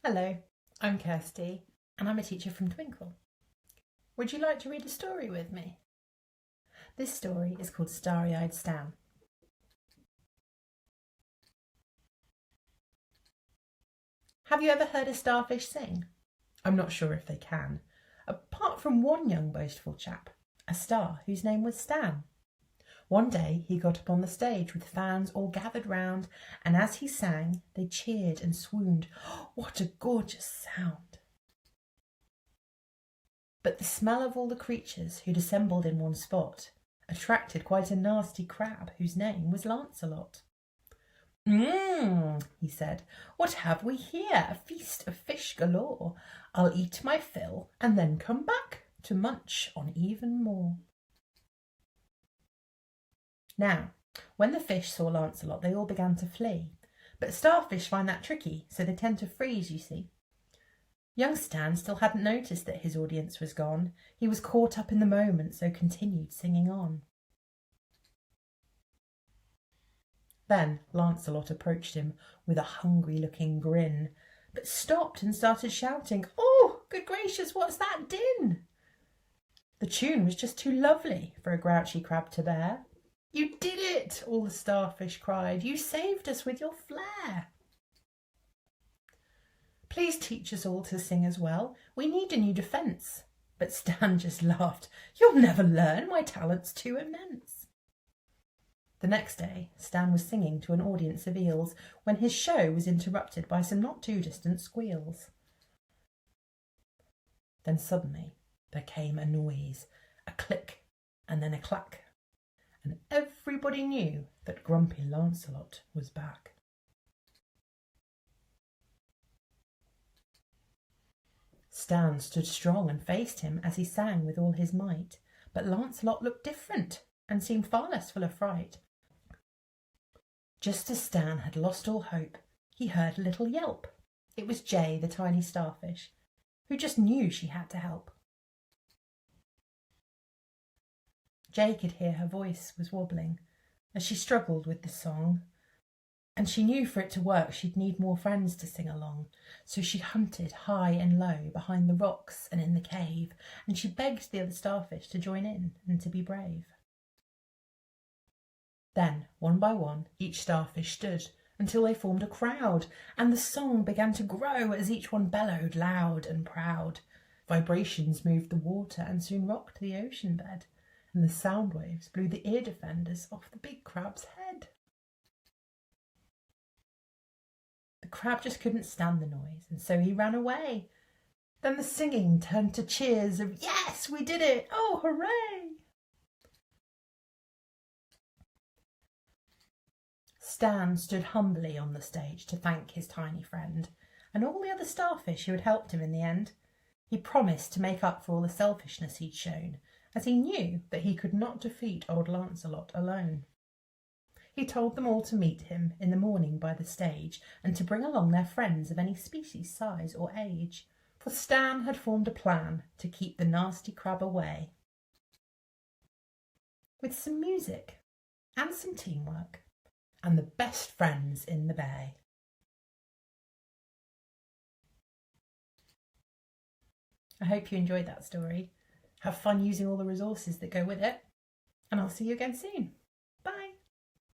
Hello, I'm Kirsty and I'm a teacher from Twinkl. Would you like to read a story with me? This story is called Starry Eyed Stan. Have you ever heard a starfish sing? I'm not sure if they can, apart from one young boastful chap, a star whose name was Stan. One day he got up on the stage with fans all gathered round, and as he sang, they cheered and swooned. What a gorgeous sound! But the smell of all the creatures who'd assembled in one spot attracted quite a nasty crab whose name was Lancelot. He said, "What have we here? A feast of fish galore. I'll eat my fill and then come back to munch on even more." Now, when the fish saw Lancelot, they all began to flee. But starfish find that tricky, so they tend to freeze, you see. Young Stan still hadn't noticed that his audience was gone. He was caught up in the moment, so continued singing on. Then Lancelot approached him with a hungry-looking grin, but stopped and started shouting, "Oh, good gracious, what's that din?" The tune was just too lovely for a grouchy crab to bear. "You did it!" all the starfish cried. "You saved us with your flair. Please teach us all to sing as well. We need a new defence." But Stan just laughed. "You'll never learn. My talent's too immense." The next day, Stan was singing to an audience of eels when his show was interrupted by some not too distant squeals. Then suddenly there came a noise, a click and then a clack, and everybody knew that grumpy Lancelot was back. Stan stood strong and faced him as he sang with all his might, but Lancelot looked different and seemed far less full of fright. Just as Stan had lost all hope, he heard a little yelp. It was Jay, the tiny starfish, who just knew she had to help. Jay could hear her voice was wobbling as she struggled with the song, and she knew for it to work she'd need more friends to sing along, so she hunted high and low behind the rocks and in the cave, and she begged the other starfish to join in and to be brave. Then, one by one, each starfish stood until they formed a crowd, and the song began to grow as each one bellowed loud and proud. Vibrations moved the water and soon rocked the ocean bed, and the sound waves blew the ear defenders off the big crab's head. The crab just couldn't stand the noise, and so he ran away. Then the singing turned to cheers of "Yes, we did it! Oh, hooray!" Stan stood humbly on the stage to thank his tiny friend, and all the other starfish who had helped him in the end. He promised to make up for all the selfishness he'd shown, as he knew that he could not defeat old Lancelot alone. He told them all to meet him in the morning by the stage, and to bring along their friends of any species, size or age, for Stan had formed a plan to keep the nasty crab away. With some music and some teamwork and the best friends in the bay. I hope you enjoyed that story. Have fun using all the resources that go with it, and I'll see you again soon.